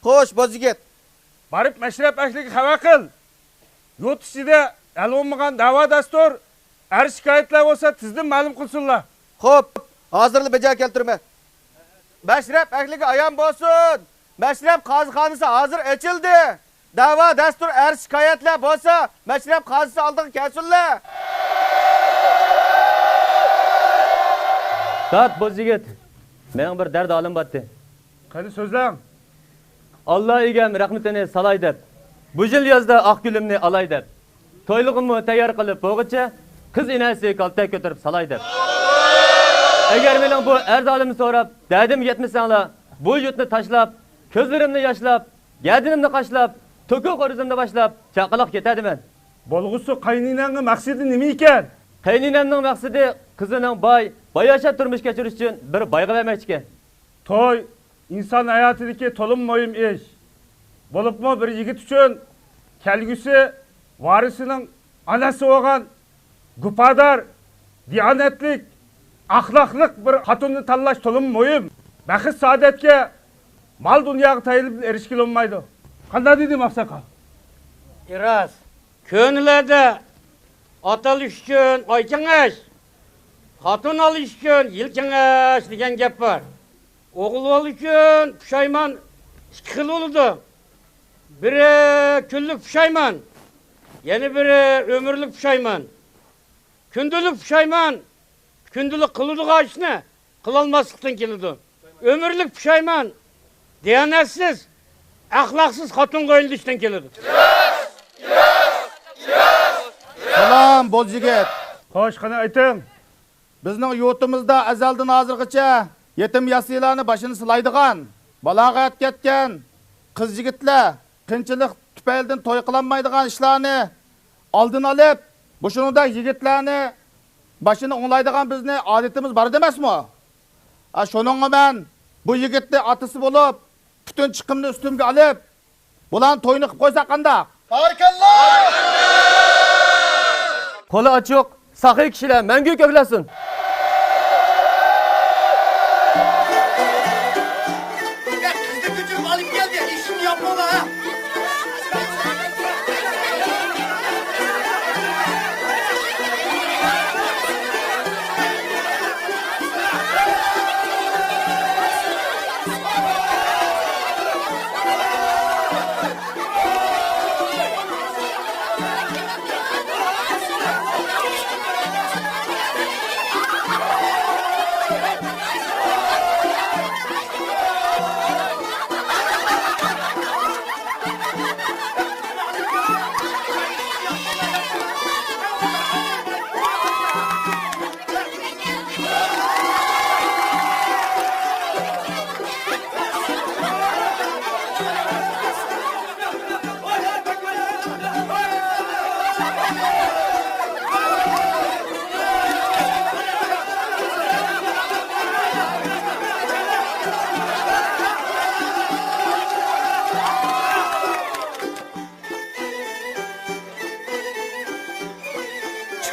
Xo'sh, boz yigit. Barib mashrab ahliga xabar qil. Yurt ichida hali bo'lmagan da'vo dastur, shikoyatlar bo'lsa tizdim ma'lum qilsinlar. Xo'p, hozirlik bajar keltirma. Mashrab ahliga ayon bo'lsin. Mashrab qozixonasi hozir ochildi. Da'vo dastur shikoyatlar bo'lsa, mashrab qozisi oldiga kelsinlar. Tat boz yigit. Mening bir dard olim batdi. Qani so'zlang. Allah egam rahmatini salay deb. Bu yil yozda oq gulimni alay deb. To'ylig'imni tayyor qilib bo'g'icha, qiz enasi kaltak ko'tarib salay deb. Agar mening bu arzolimni so'rab, dadim yetmasanglar, bu yurtni tashlab, ko'zlarimni yoshlab, gadinimni qashlab, to'ku qo'rizimni boshlab, chaqaloq ketadiman. Bo'lg'usi qayninangning maqsadi nima ekan? Qayninamning maqsadi qizining boyasha turmush kechirish uchun bir boyga bermoqchi ekan. To'y inson hayotidagi to'lim muhim ish. Bo'libmi bir yigit uchun kelgusi varisining onasi bo'lgan gupadar, diyonatlik, axloqliq bir xotinni tanlash to'lim muhim. Baxt saodatga mol dunyoga tayinib erishgil olmaydi. Qanday dedi maqsaqal? Iras, ko'ngillarda otalish uchun oy kengash, xotin olish uchun yil kengash degan gap bor. O'g'il bo'lish uchun pushaymon ikki xil bo'ladi. Biri kunlik pushaymon, yana biri umrlik pushaymon. Kundulik pushaymon, kundulik qiladigan ishni qilolmaslikdan keladi. Umrlik pushaymon, diyonatsiz, axloqsiz xotin qo'yilishdan keladi. Salom, boz yigit. Xo'sh, qani ayting. Bizning yurtimizda azaldan hozirgacha yetim yasiylarni boshini silaydigan, balog'at ketgan qiz yigitlar qinchilik tufaylidan to'y qilinmaydigan ishlarni oldin olib, bu shuningdek yigitlarni boshini o'nglaydigan bizni odatimiz bor emasmi? Shuningga men bu yigitni otasi bo'lib, butun chiqimni ustimga olib, bularni to'yni qilib qo'ysa qanday? Barakalloh! Qo'li ochiq, saxiy kishilar mangu ko'klasin.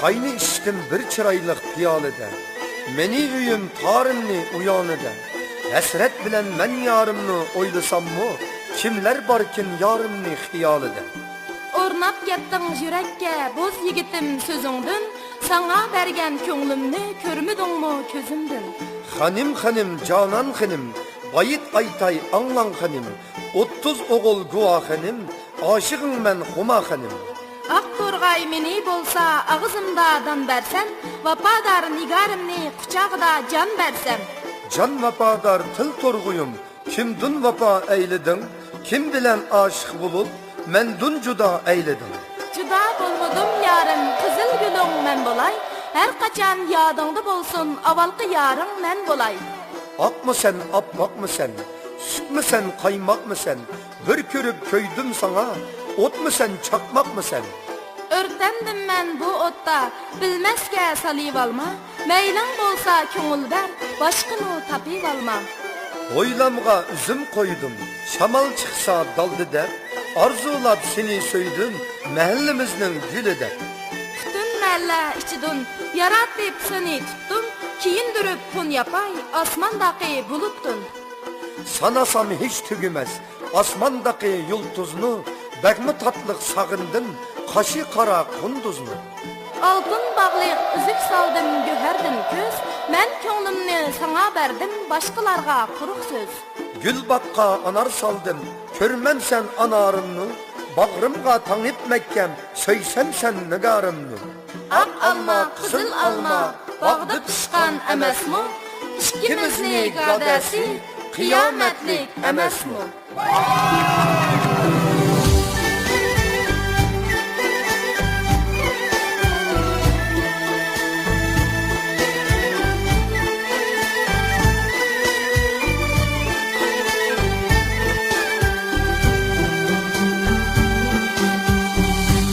Çayni içtim bir çıraylık piyalede, meni üyüm tarimni uyanıda. Hasret bilen men yarımni oylasam mı, kimler barkin yarımni hiyalede. Ornap gettin yürekке boz yigitim sözündün, sana bergen könglimni körmüdün mü közümdün. Hanım canan hanım, bayit aytay anlan hanım, 30 oğul guva hanım, aşığım ben huma hanım. Ak torgay meni bolsa ağzımda dan bersen, vapadar nigarimni kucağıda can bersem. Can vapadar tıl torguyum, kim dün vapa eyledin, kim bilen aşık bulup, men dün juda eyledim. Juda bolmadım yarım, kızıl gülüm men bolay, her kaçan yadыңda bolsun, avalkı yarım men bolay. Ak mı sen, apmak mı sen, süt mü sen, kaymak mı sen, bir körüp köydüm sana, ot mu sen, çakmak mı sen? Örtendim men bu otta, bilmezke saliv alma, meylan bolsa köngül ber, başkını tapib alma. Oylamga üzüm koydum, şamal çıksa daldı der, arzulap seni söydüm, mahallemizning gülü der. Bütün mella içidun, yaratip seni tuttum, kiyindirip pun yapay, asmandaki buluttun. Sanasam hiç tügümez, Asmandaki yıldızını, Bəgmi tatlık sağındın, Kaşı kara kunduzunu. Altın bağlıyıq üzük saldım göherdin köz, mən könglimni sana berdim, başqalarga quruq söz. Gül bakka anar saldım, Körmem sen anarını, Bağrımga tan etmekkem, Söysem sen nigarımını. Ak alma, qızıl alma, bağda pişqan emasmı? İkimizni gadasi, qiyomatlik emasmı?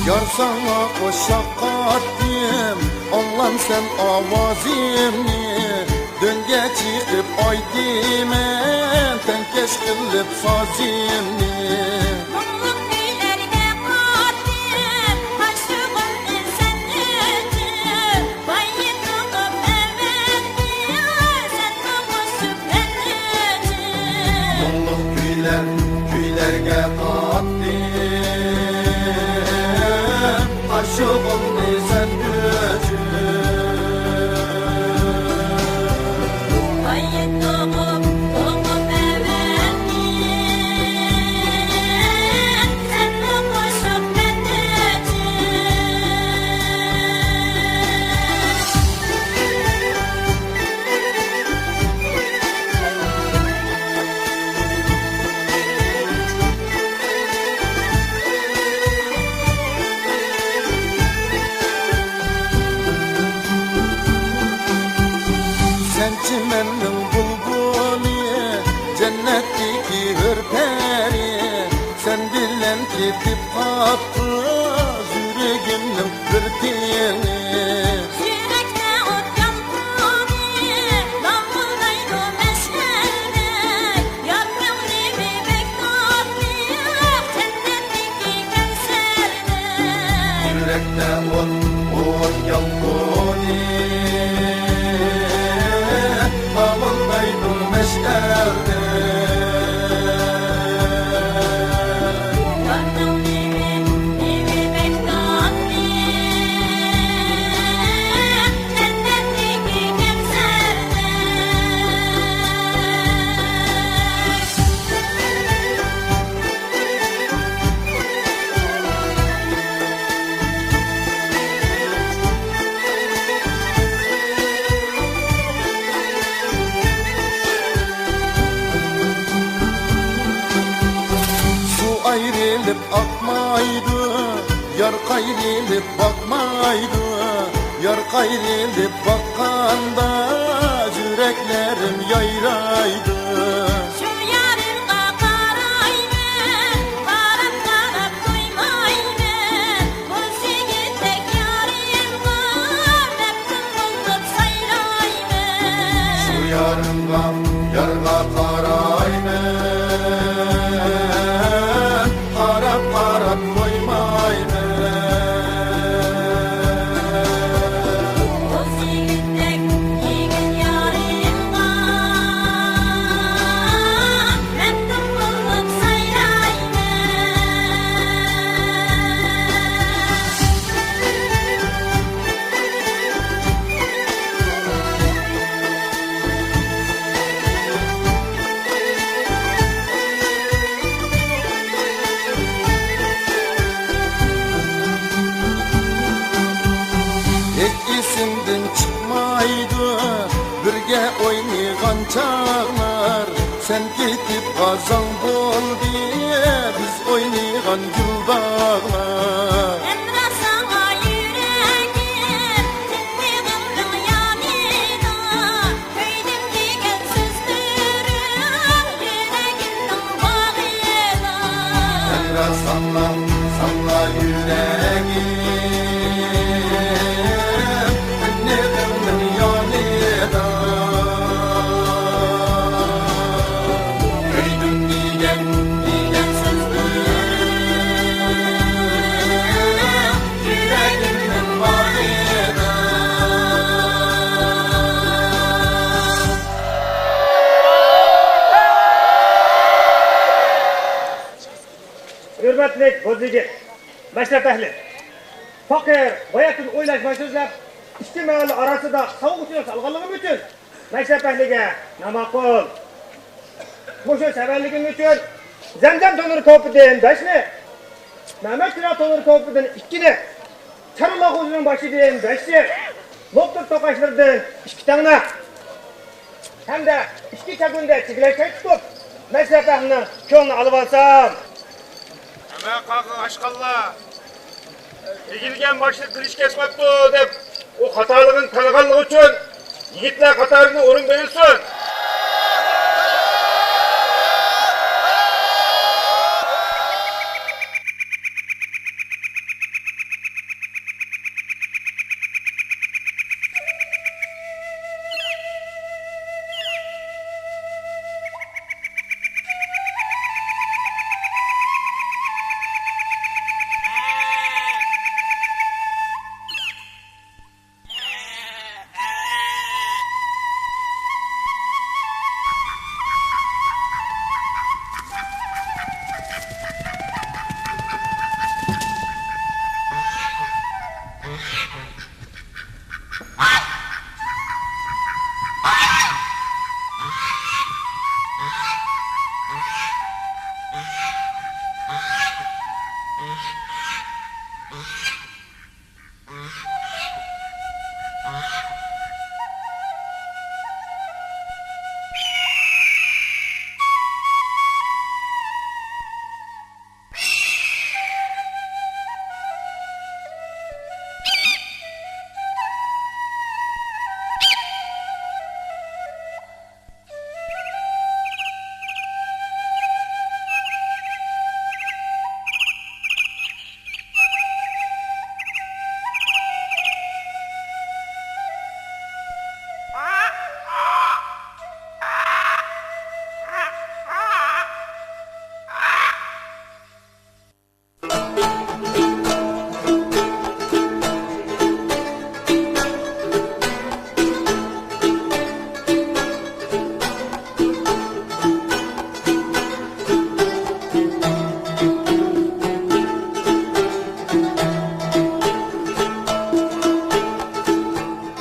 Yar sana koşakattım, Allah'ım sen avazimni. Dönge çıkıp aydimen, tenkeş kılıp sazimni. Mutluluk güllerine kattım, aşığımı sen ötüm. Bayı tutup evettim, sen namusup ben ötüm. Mulluk kuylerge kattım, aşığımni sen ötüm. Bayı tutup evettim, sen namusup ben ötüm. Sen çimennin bulbuli, cennetteki hürperi. Sen bilen ketip kaptı, yüreğimnin bir teni. Yürekte ot yanmadı, davullaydı meşgulük. Yar mevlimi bektattı, cennetteki kevserlik. Yürekte ot yalkoni, davullaydı meşgulük. Yar mevlimi bektattı, cennetteki kevserlik. Su ayrılıp akmaydı, yar kayrılıp bakmaydı. Yar kayrılıp bakkanda, yüreklerim yayraydı. Şu yarınga qarayman, qarab qarab toymayman. Bu yigitek yarimga məftun olub sayrayman. Şu yarınga, yarga karaymen, qarab qarab koymaymen. Bu yigitek yigit yarimga məftun olub sayrayman. Hiç isimden çıkmaydı, birge oynayan çağlar. Sen gidip kazan bol diye, biz oynayan gül bağlar. Emre sana yüreğim, tindiğimden yanıydı. Köydim diyen sözlerim, yüreğimden bağıydı. Emre salla, salla yüreğim, dinledim yanıda. Köyüm diyen sözlerim, hürmetlik Bozigi, meşrep ehli. Fakir, bayatın oylaşma sözler, iki mahalle arasında savuk uçuyor salgınlığım için. Meşrep ehlige, namakul. Bu şu severliğim için, zemzem tonuru topudun beşli, Mehmet Kira tonuru topudun ikili, Çarıla kuzunun başı diyen beşli, Loktur tokaşlardan iki tane, hem de iki çakında çikileşe tutup, meşrep ehlinin köyünü alıp alsam. Hemen kalkın aşkalla. Egilgen başlı kılıç kesmek bu dep o hatalığın tanıganlığı için yigitler katarına orun verilsin.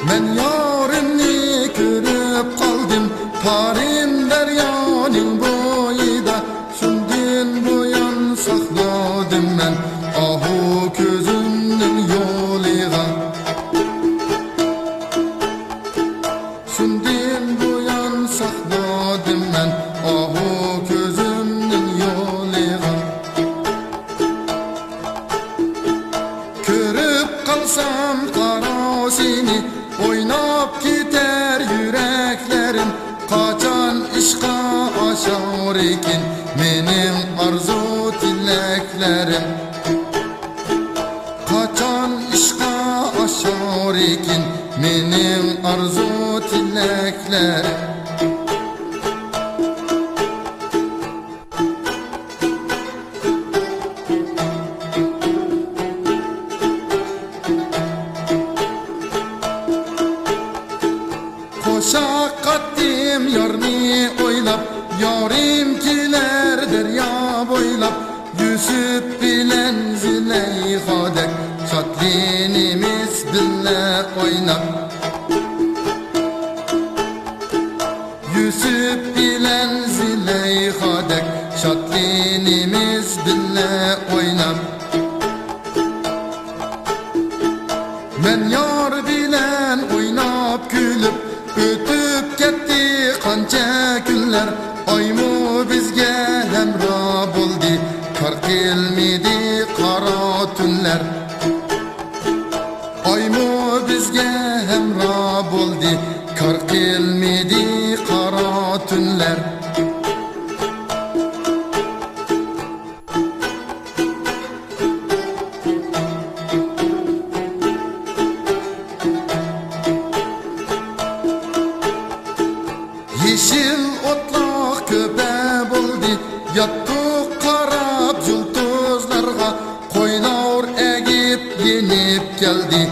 Men yarimni ko'rib qoldim Tarin daryoning bo'yida Shundan buyon saqladim men Ahu ko'zimning yo'liga Shundan buyon saqladim men Ahu ko'zimning yo'liga Ko'rib qalsam qarosini Oynab keter yüreklerim Kaçan işqa aşar ekin Mening arzu tileklerim Kaçan işqa aşar ekin Mening arzu tileklerim Koşak kattim yarni oylap Yarim kiler derya boylap Yusuf bilen Züleyha'dek Şatlinimiz bille oynap Yusuf bilen Züleyha'dek Şatlinimiz bille oynap Men yar bilen oynap gülüp Ötüp ketdi qancha kunlar Oymu bizga hamroh bo'ldi Kar qilmidi qaro tunlar Oymu bizga hamroh bo'ldi Kar qilmidi qaro tunlar Yeşil otloq köpe bo'ldi Yattık qarab yulduzlarga Qo'ylar egib yenib keldi